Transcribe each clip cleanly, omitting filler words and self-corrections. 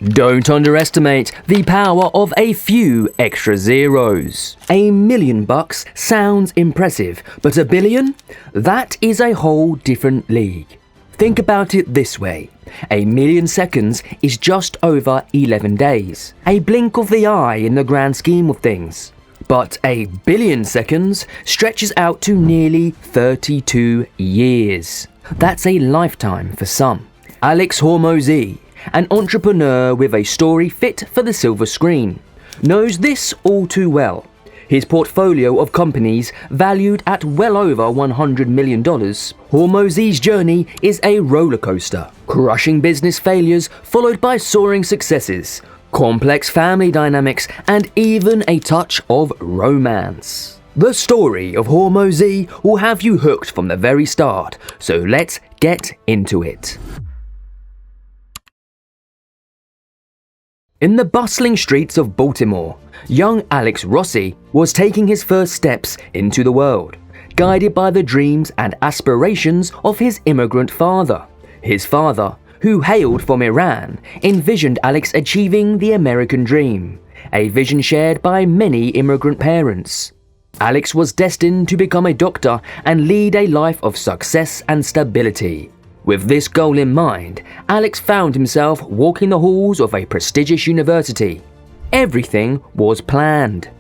Don't underestimate the power of a few extra zeros. $1 million sounds impressive, but $1 billion? That is a whole different league. Think about it this way. 1 million seconds is just over 11 days. A blink of the eye in the grand scheme of things. But 1 billion seconds stretches out to nearly 32 years. That's a lifetime for some. Alex Hormozi, an entrepreneur with a story fit for the silver screen, knows this all too well. His portfolio of companies valued at well over $100 million, Hormozi's journey is a roller coaster. Crushing business failures followed by soaring successes, complex family dynamics, and even a touch of romance. The story of Hormozi will have you hooked from the very start, so let's get into it. In the bustling streets of Baltimore, young Alex Hormozi was taking his first steps into the world, guided by the dreams and aspirations of his immigrant father. His father, who hailed from Iran, envisioned Alex achieving the American dream, a vision shared by many immigrant parents. Alex was destined to become a doctor and lead a life of success and stability. With this goal in mind, Alex found himself walking the halls of a prestigious university. Everything was planned.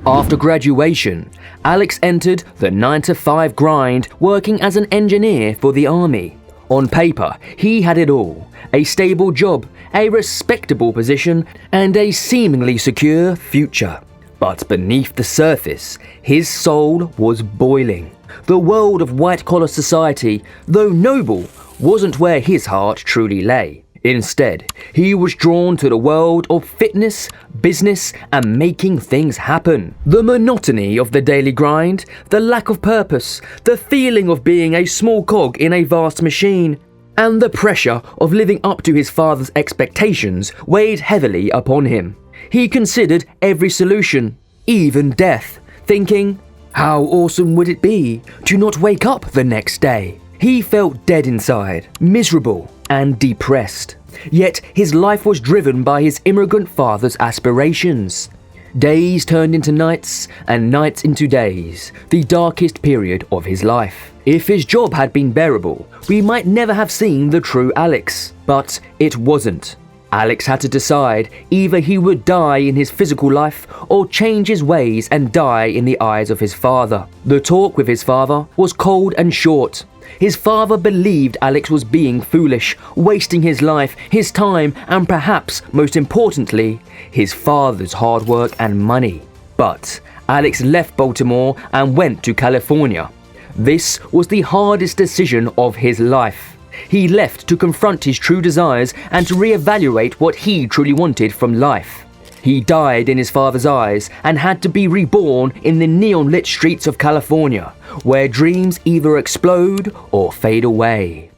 After graduation, Alex entered the 9-to-5 grind working as an engineer for the army. On paper, he had it all: a stable job, a respectable position, and a seemingly secure future. But beneath the surface, his soul was boiling. The world of white-collar society, though noble, wasn't where his heart truly lay. Instead, he was drawn to the world of fitness, business, and making things happen. The monotony of the daily grind, the lack of purpose, the feeling of being a small cog in a vast machine, and the pressure of living up to his father's expectations weighed heavily upon him. He considered every solution, even death, thinking, how awesome would it be to not wake up the next day? He felt dead inside, miserable and depressed. Yet his life was driven by his immigrant father's aspirations. Days turned into nights and nights into days, the darkest period of his life. If his job had been bearable, we might never have seen the true Alex. But it wasn't. Alex had to decide: either he would die in his physical life or change his ways and die in the eyes of his father. The talk with his father was cold and short. His father believed Alex was being foolish, wasting his life, his time, and perhaps, most importantly, his father's hard work and money. But Alex left Baltimore and went to California. This was the hardest decision of his life. He left to confront his true desires and to reevaluate what he truly wanted from life. He died in his father's eyes and had to be reborn in the neon-lit streets of California, where dreams either explode or fade away.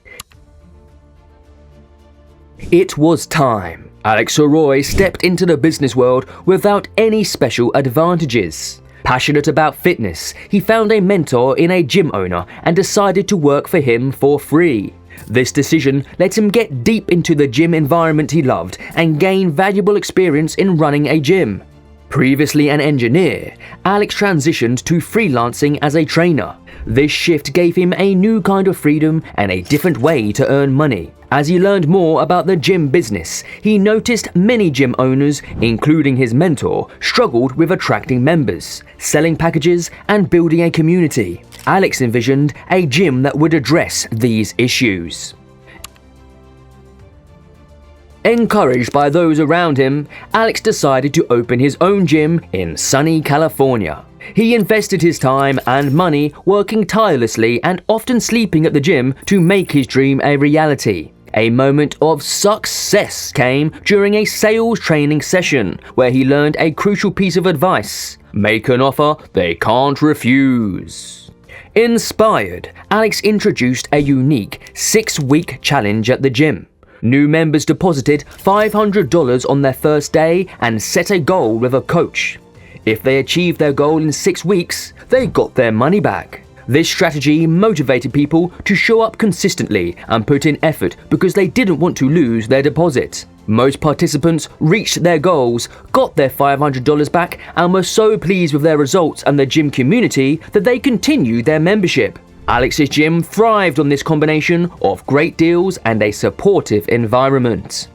It was time. Alex Hormozi stepped into the business world without any special advantages. Passionate about fitness, he found a mentor in a gym owner and decided to work for him for free. This decision let him get deep into the gym environment he loved and gain valuable experience in running a gym. Previously an engineer, Alex transitioned to freelancing as a trainer. This shift gave him a new kind of freedom and a different way to earn money. As he learned more about the gym business, he noticed many gym owners, including his mentor, struggled with attracting members, selling packages, and building a community. Alex envisioned a gym that would address these issues. Encouraged by those around him, Alex decided to open his own gym in sunny California. He invested his time and money working tirelessly and often sleeping at the gym to make his dream a reality. A moment of success came during a sales training session where he learned a crucial piece of advice: make an offer they can't refuse. Inspired, Alex introduced a unique 6-week challenge at the gym. New members deposited $500 on their first day and set a goal with a coach. If they achieved their goal in 6 weeks, they got their money back. This strategy motivated people to show up consistently and put in effort because they didn't want to lose their deposit. Most participants reached their goals, got their $500 back, and were so pleased with their results and the gym community that they continued their membership. Alex's gym thrived on this combination of great deals and a supportive environment.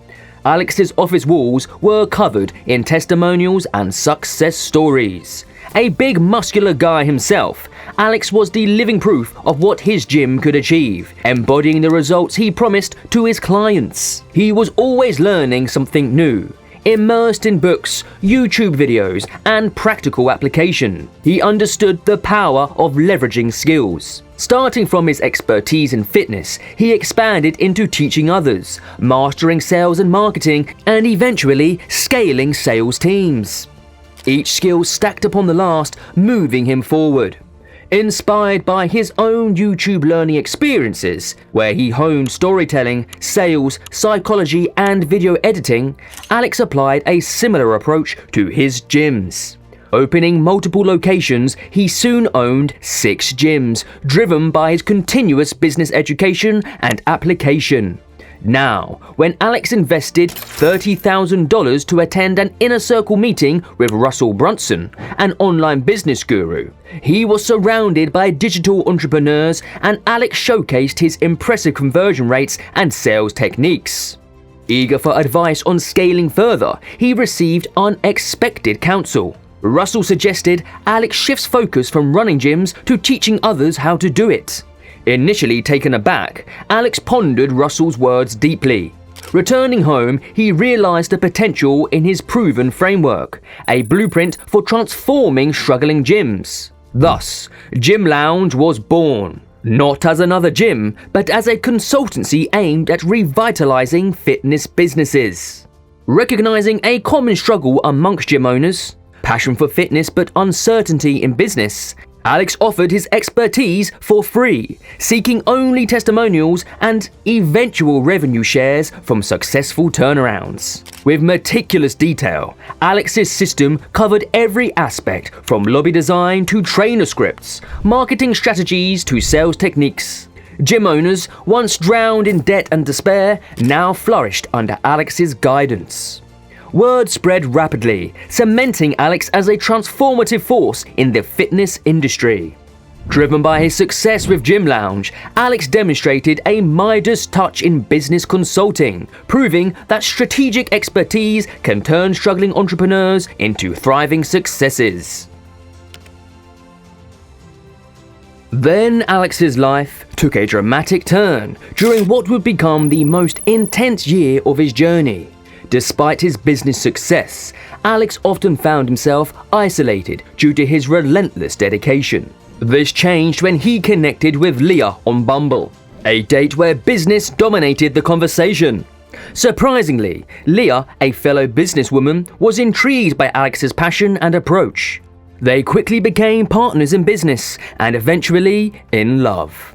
Alex's office walls were covered in testimonials and success stories. A big muscular guy himself, Alex was the living proof of what his gym could achieve, embodying the results he promised to his clients. He was always learning something new, immersed in books, YouTube videos, and practical application. He understood the power of leveraging skills. Starting from his expertise in fitness, he expanded into teaching others, mastering sales and marketing, and eventually scaling sales teams. Each skill stacked upon the last, moving him forward. Inspired by his own YouTube learning experiences, where he honed storytelling, sales, psychology, and video editing, Alex applied a similar approach to his gyms. Opening multiple locations, he soon owned 6 gyms, driven by his continuous business education and application. Now, when Alex invested $30,000 to attend an inner circle meeting with Russell Brunson, an online business guru, he was surrounded by digital entrepreneurs, and Alex showcased his impressive conversion rates and sales techniques. Eager for advice on scaling further, he received unexpected counsel. Russell suggested Alex shifts focus from running gyms to teaching others how to do it. Initially taken aback, Alex pondered Russell's words deeply. Returning home, he realized the potential in his proven framework, a blueprint for transforming struggling gyms. Thus, Gym Lounge was born, not as another gym, but as a consultancy aimed at revitalizing fitness businesses. Recognizing a common struggle amongst gym owners, passion for fitness but uncertainty in business, Alex offered his expertise for free, seeking only testimonials and eventual revenue shares from successful turnarounds. With meticulous detail, Alex's system covered every aspect from lobby design to trainer scripts, marketing strategies to sales techniques. Gym owners, once drowned in debt and despair, now flourished under Alex's guidance. Word spread rapidly, cementing Alex as a transformative force in the fitness industry. Driven by his success with Gym Lounge, Alex demonstrated a Midas touch in business consulting, proving that strategic expertise can turn struggling entrepreneurs into thriving successes. Then Alex's life took a dramatic turn during what would become the most intense year of his journey. Despite his business success, Alex often found himself isolated due to his relentless dedication. This changed when he connected with Leah on Bumble, a date where business dominated the conversation. Surprisingly, Leah, a fellow businesswoman, was intrigued by Alex's passion and approach. They quickly became partners in business and eventually in love.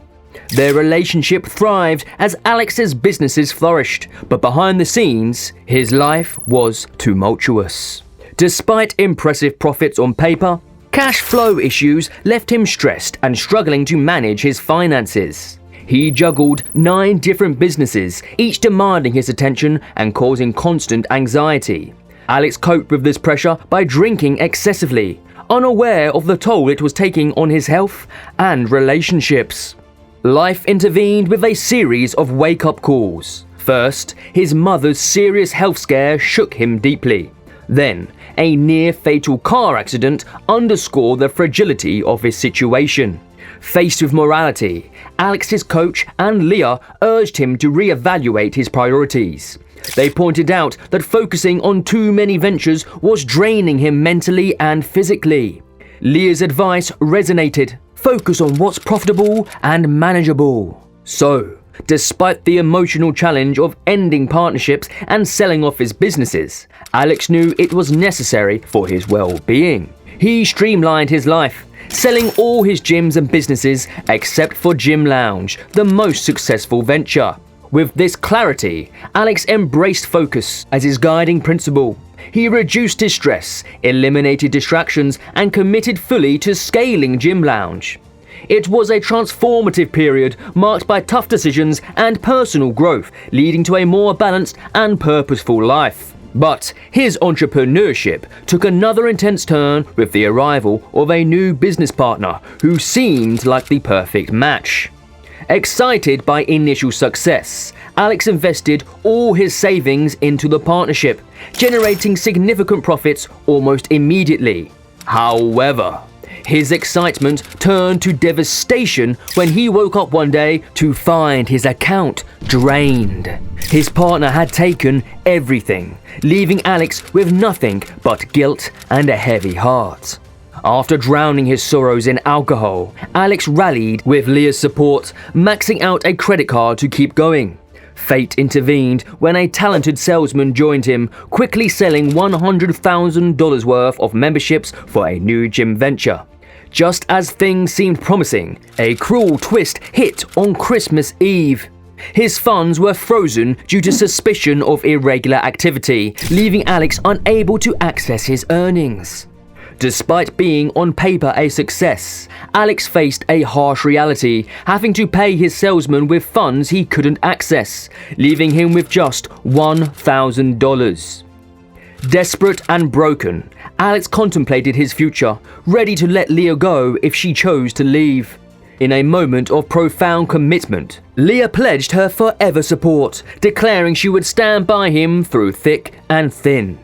Their relationship thrived as Alex's businesses flourished, but behind the scenes, his life was tumultuous. Despite impressive profits on paper, cash flow issues left him stressed and struggling to manage his finances. He juggled 9 different businesses, each demanding his attention and causing constant anxiety. Alex coped with this pressure by drinking excessively, unaware of the toll it was taking on his health and relationships. Life intervened with a series of wake-up calls. First, his mother's serious health scare shook him deeply. Then, a near-fatal car accident underscored the fragility of his situation. Faced with morality, Alex's coach and Leah urged him to reevaluate his priorities. They pointed out that focusing on too many ventures was draining him mentally and physically. Leah's advice resonated. Focus on what's profitable and manageable. So, despite the emotional challenge of ending partnerships and selling off his businesses, Alex knew it was necessary for his well-being. He streamlined his life, selling all his gyms and businesses except for Gym Lounge, the most successful venture. With this clarity, Alex embraced focus as his guiding principle. He reduced his stress, eliminated distractions, and committed fully to scaling Gym Lounge. It was a transformative period marked by tough decisions and personal growth, leading to a more balanced and purposeful life. But his entrepreneurship took another intense turn with the arrival of a new business partner who seemed like the perfect match. Excited by initial success, Alex invested all his savings into the partnership, generating significant profits almost immediately. However, his excitement turned to devastation when he woke up one day to find his account drained. His partner had taken everything, leaving Alex with nothing but guilt and a heavy heart. After drowning his sorrows in alcohol, Alex rallied with Leah's support, maxing out a credit card to keep going. Fate intervened when a talented salesman joined him, quickly selling $100,000 worth of memberships for a new gym venture. Just as things seemed promising, a cruel twist hit on Christmas Eve. His funds were frozen due to suspicion of irregular activity, leaving Alex unable to access his earnings. Despite being on paper a success, Alex faced a harsh reality, having to pay his salesman with funds he couldn't access, leaving him with just $1,000. Desperate and broken, Alex contemplated his future, ready to let Leah go if she chose to leave. In a moment of profound commitment, Leah pledged her forever support, declaring she would stand by him through thick and thin.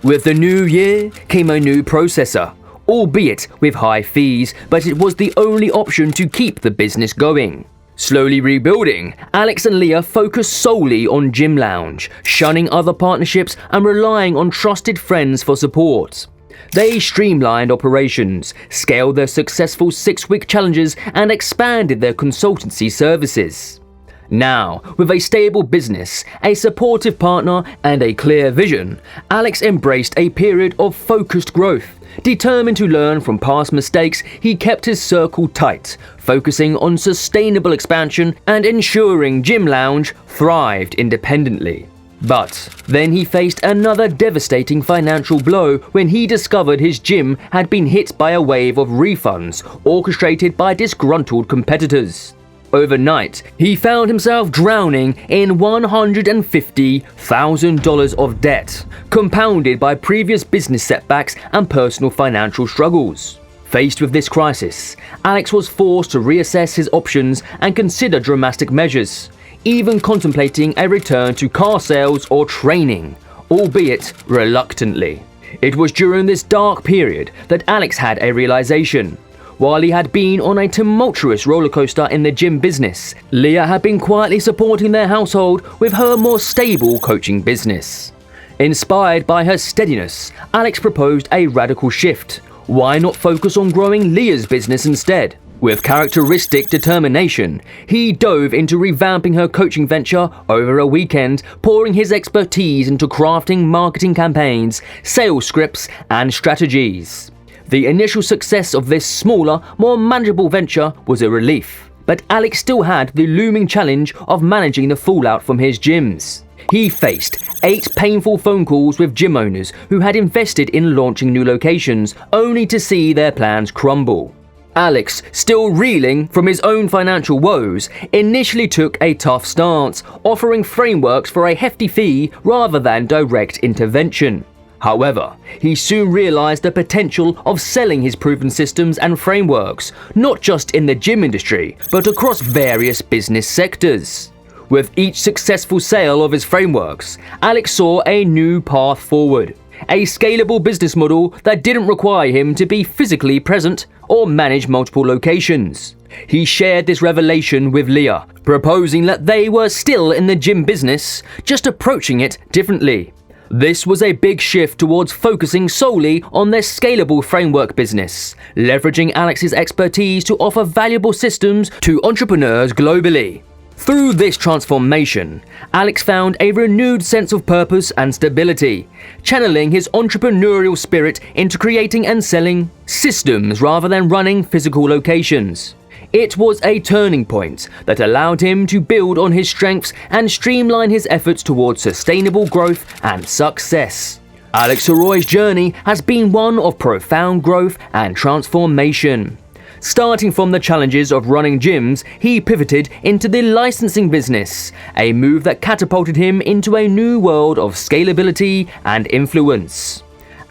With the new year came a new processor, albeit with high fees, but it was the only option to keep the business going. Slowly rebuilding, Alex and Leah focused solely on Gym Lounge, shunning other partnerships and relying on trusted friends for support. They streamlined operations, scaled their successful 6-week challenges, and expanded their consultancy services. Now, with a stable business, a supportive partner, and a clear vision, Alex embraced a period of focused growth. Determined to learn from past mistakes, he kept his circle tight, focusing on sustainable expansion and ensuring Gym Lounge thrived independently. But then he faced another devastating financial blow when he discovered his gym had been hit by a wave of refunds orchestrated by disgruntled competitors. Overnight, he found himself drowning in $150,000 of debt, compounded by previous business setbacks and personal financial struggles. Faced with this crisis, Alex was forced to reassess his options and consider drastic measures, even contemplating a return to car sales or training, albeit reluctantly. It was during this dark period that Alex had a realization. While he had been on a tumultuous rollercoaster in the gym business, Leah had been quietly supporting their household with her more stable coaching business. Inspired by her steadiness, Alex proposed a radical shift. Why not focus on growing Leah's business instead? With characteristic determination, he dove into revamping her coaching venture over a weekend, pouring his expertise into crafting marketing campaigns, sales scripts, and strategies. The initial success of this smaller, more manageable venture was a relief, but Alex still had the looming challenge of managing the fallout from his gyms. He faced 8 painful phone calls with gym owners who had invested in launching new locations, only to see their plans crumble. Alex, still reeling from his own financial woes, initially took a tough stance, offering frameworks for a hefty fee rather than direct intervention. However, he soon realized the potential of selling his proven systems and frameworks, not just in the gym industry, but across various business sectors. With each successful sale of his frameworks, Alex saw a new path forward, a scalable business model that didn't require him to be physically present or manage multiple locations. He shared this revelation with Leah, proposing that they were still in the gym business, just approaching it differently. This was a big shift towards focusing solely on their scalable framework business, leveraging Alex's expertise to offer valuable systems to entrepreneurs globally. Through this transformation, Alex found a renewed sense of purpose and stability, channeling his entrepreneurial spirit into creating and selling systems rather than running physical locations. It was a turning point that allowed him to build on his strengths and streamline his efforts towards sustainable growth and success. Alex Hormozi's journey has been one of profound growth and transformation. Starting from the challenges of running gyms, he pivoted into the licensing business, a move that catapulted him into a new world of scalability and influence.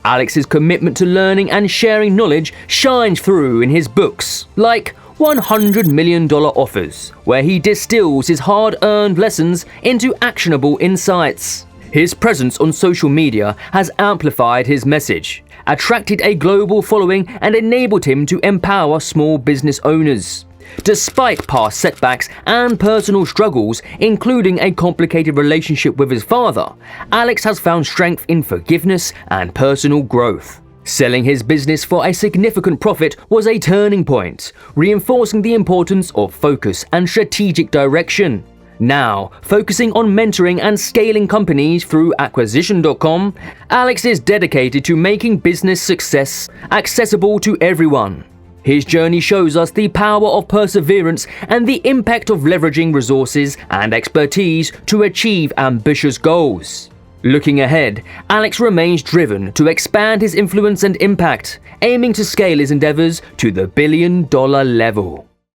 Alex's commitment to learning and sharing knowledge shines through in his books, like $100 Million Offers, where he distills his hard-earned lessons into actionable insights. His presence on social media has amplified his message, attracted a global following, and enabled him to empower small business owners. Despite past setbacks and personal struggles, including a complicated relationship with his father, Alex has found strength in forgiveness and personal growth. Selling his business for a significant profit was a turning point, reinforcing the importance of focus and strategic direction. Now, focusing on mentoring and scaling companies through acquisition.com, Alex is dedicated to making business success accessible to everyone. His journey shows us the power of perseverance and the impact of leveraging resources and expertise to achieve ambitious goals. Looking ahead, Alex remains driven to expand his influence and impact, aiming to scale his endeavors to the billion-dollar level.